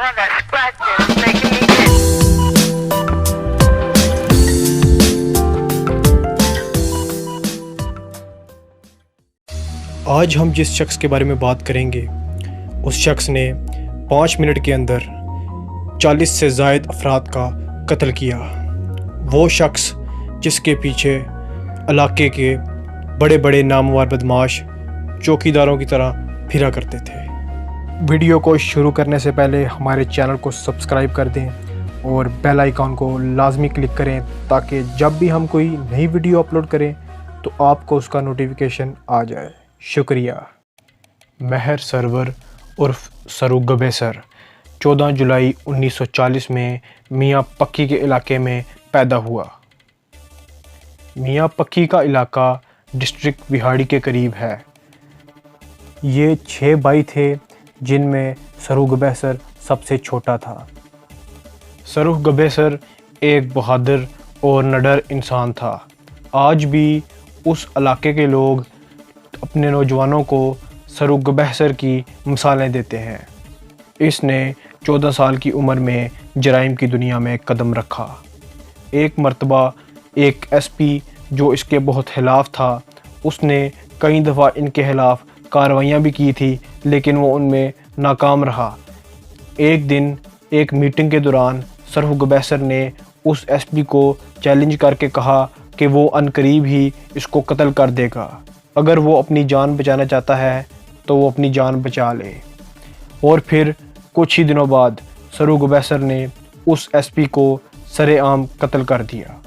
all that scratching is making me itch. आज हम जिस शख्स के बारे में बात करेंगे उस शख्स ने 5 मिनट के अंदर 40 से ज़ायद अफराद का कत्ल किया। वो शख्स जिसके पीछे इलाके के बड़े बड़े नामवर बदमाश चौकीदारों की तरह फिरा करते थे। वीडियो को शुरू करने से पहले हमारे चैनल को सब्सक्राइब कर दें और बेल आइकॉन को लाजमी क्लिक करें ताकि जब भी हम कोई नई वीडियो अपलोड करें तो आपको उसका नोटिफिकेशन आ जाए। शुक्रिया। महर सरवर उर्फ सरू गबेसर 14 जुलाई 1940 में मियाँ पक्की के इलाके में पैदा हुआ। मियाँ पक्की का इलाका डिस्ट्रिक्ट बिहाड़ी के करीब है। ये 6 भाई थे जिनमें सरू गबेसर सबसे छोटा था। सरू गबेसर एक बहादुर और निडर इंसान था। आज भी उस इलाके के लोग अपने नौजवानों को सरू गबेसर की मिसालें देते हैं। इसने 14 साल की उम्र में जराइम की दुनिया में कदम रखा। एक मर्तबा एक एसपी जो इसके बहुत खिलाफ था, उसने कई दफ़ा इनके खिलाफ कार्रवाइयाँ भी की थी, लेकिन वो उनमें नाकाम रहा। एक दिन एक मीटिंग के दौरान सरू गबेसर ने उस एसपी को चैलेंज करके कहा कि वो अनकरीब ही इसको कत्ल कर देगा। अगर वो अपनी जान बचाना चाहता है तो वो अपनी जान बचा ले। और फिर कुछ ही दिनों बाद सरू गबेसर ने उस एसपी को सरेआम कत्ल कर दिया।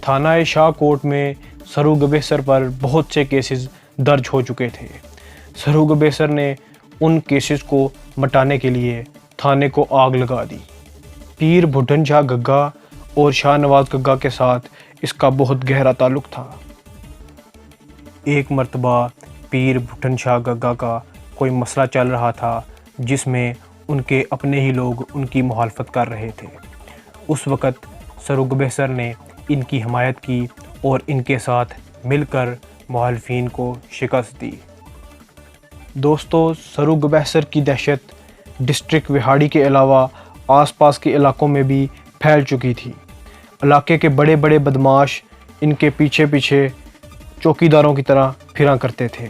थाना शाहकोट में सरू गबेसर पर बहुत से केसेस दर्ज हो चुके थे। सरू गबेसर ने उन केसेस को मिटाने के लिए थाने को आग लगा दी। पीर भुट्टन शाह गग्गा और शाहनवाज गग्गा के साथ इसका बहुत गहरा ताल्लुक़ था। एक मर्तबा पीर भुट्टन शाह गग्गा का कोई मसला चल रहा था जिसमें उनके अपने ही लोग उनकी मुखालफत कर रहे थे। उस वक़्त सरू गबेसर ने इनकी हिमायत की और इनके साथ मिलकर मुखालफिन को शिकस्त दी। दोस्तों, सरू गबेसर की दहशत डिस्ट्रिक्ट बिहाड़ी के अलावा आसपास के इलाकों में भी फैल चुकी थी। इलाके के बड़े बड़े बदमाश इनके पीछे पीछे चौकीदारों की तरह फिरा करते थे।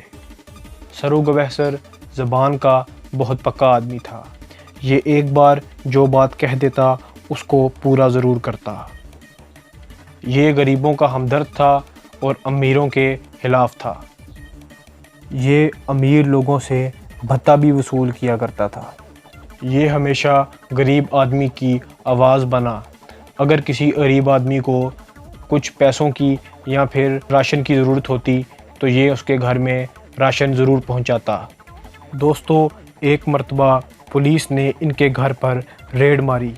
सरू गबेसर ज़बान का बहुत पक्का आदमी था। ये एक बार जो बात कह देता उसको पूरा ज़रूर करता। ये गरीबों का हमदर्द था और अमीरों के खिलाफ था। ये अमीर लोगों से भत्ता भी वसूल किया करता था। ये हमेशा गरीब आदमी की आवाज़ बना। अगर किसी गरीब आदमी को कुछ पैसों की या फिर राशन की ज़रूरत होती तो ये उसके घर में राशन ज़रूर पहुंचाता। दोस्तों, एक मर्तबा पुलिस ने इनके घर पर रेड मारी।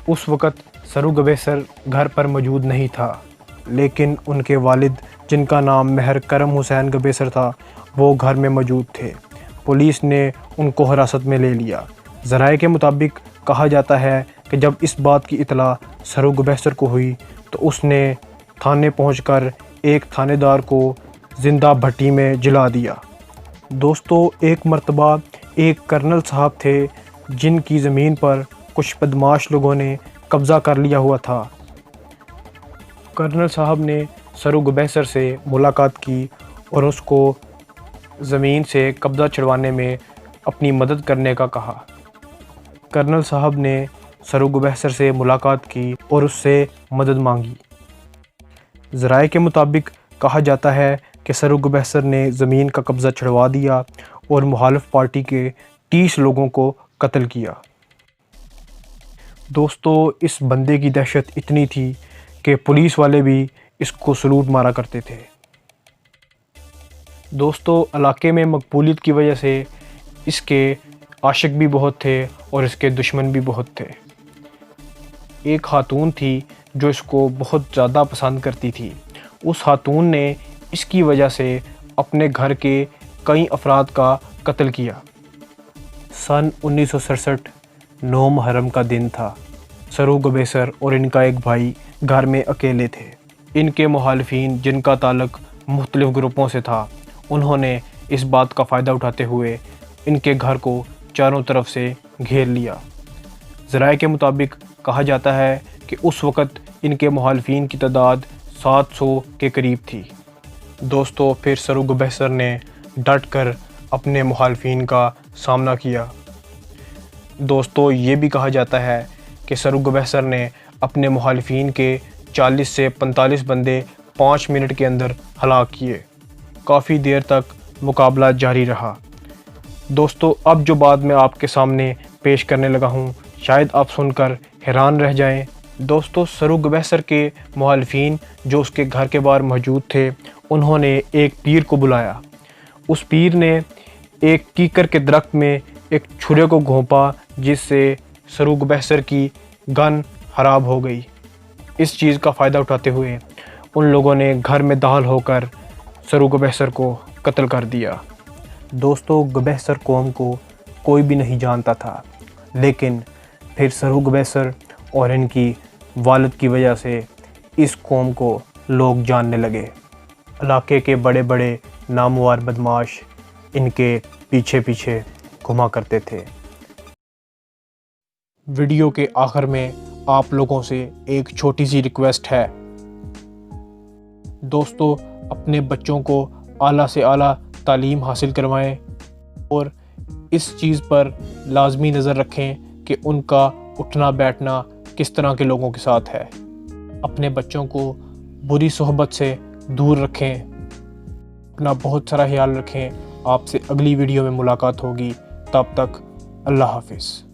उस वक़्त सरू गबेसर घर पर मौजूद नहीं था, लेकिन उनके वालिद जिनका नाम महर करम हुसैन गबेसर था वो घर में मौजूद थे। पुलिस ने उनको हिरासत में ले लिया। ज़राए के मुताबिक कहा जाता है कि जब इस बात की इतला सरू गबेसर को हुई तो उसने थाने पहुंचकर एक थानेदार को ज़िंदा भट्टी में जला दिया। दोस्तों, एक मर्तबा एक कर्नल साहब थे जिनकी ज़मीन पर कुछ बदमाश लोगों ने कब्ज़ा कर लिया हुआ था। कर्नल साहब ने सरू गबेसर से मुलाकात की और उसको ज़मीन से कब्ज़ा छुड़वाने में अपनी मदद करने का कहा। कर्नल साहब ने सरू गबेसर से मुलाकात की और उससे मदद मांगी। ज़राए के मुताबिक कहा जाता है कि सरू गबेसर ने ज़मीन का कब्ज़ा छुड़वा दिया और मुखालिफ पार्टी के 30 लोगों को कत्ल किया। दोस्तों, इस बंदे की दहशत इतनी थी कि पुलिस वाले भी इसको सलूट मारा करते थे। दोस्तों, इलाके में मकबूलियत की वजह से इसके आशिक भी बहुत थे और इसके दुश्मन भी बहुत थे। एक खातून थी जो इसको बहुत ज़्यादा पसंद करती थी। उस खातून ने इसकी वजह से अपने घर के कई अफराद का कत्ल किया। सन 1967 9 मुहर्रम का दिन था। सरू गबेसर और इनका एक भाई घर में अकेले थे। इनके मुखालिफिन जिनका ताल्लुक़ मुख्तलिफ़ ग्रुपों से था, उन्होंने इस बात का फ़ायदा उठाते हुए इनके घर को चारों तरफ से घेर लिया। ज़राए के मुताबिक कहा जाता है कि उस वक़्त इनके मुखालिफिन की तादाद 700 के करीब थी। दोस्तों, फिर सरूग बहसर ने डट कर अपने मुखालिफिन का सामना किया। दोस्तों, ये भी कहा जाता है कि सरूग बहसर ने अपने मुखालिफिन के 40 से 45 बंदे 5 मिनट के अंदर हलाक किए। काफ़ी देर तक मुकाबला जारी रहा। दोस्तों, अब जो बात मैं आपके सामने पेश करने लगा हूँ, शायद आप सुनकर हैरान रह जाएं। दोस्तों, सरूग बहसर के मुखालिफिन जो उसके घर के बाहर मौजूद थे, उन्होंने एक पीर को बुलाया। उस पीर ने एक कीकर के दरख्त में एक छुरे को घोंपा, जिससे सरूग बहसर की गन खराब हो गई। इस चीज़ का फ़ायदा उठाते हुए उन लोगों ने घर में दाखिल होकर सरूग बहसर को कत्ल कर दिया। दोस्तों, गबहसर कौम को कोई भी नहीं जानता था, लेकिन फिर सरूग बहसर और इनकी वालिद की वजह से इस कौम को लोग जानने लगे। इलाके के बड़े बड़े नामवर बदमाश इनके पीछे पीछे घुमा करते थे। वीडियो के आखिर में आप लोगों से एक छोटी सी रिक्वेस्ट है। दोस्तों, अपने बच्चों को आला से आला तालीम हासिल करवाएं और इस चीज़ पर लाजमी नज़र रखें कि उनका उठना बैठना किस तरह के लोगों के साथ है। अपने बच्चों को बुरी सोहबत से दूर रखें। अपना बहुत सारा ख्याल रखें। आपसे अगली वीडियो में मुलाकात होगी। तब तक अल्लाह हाफिज़।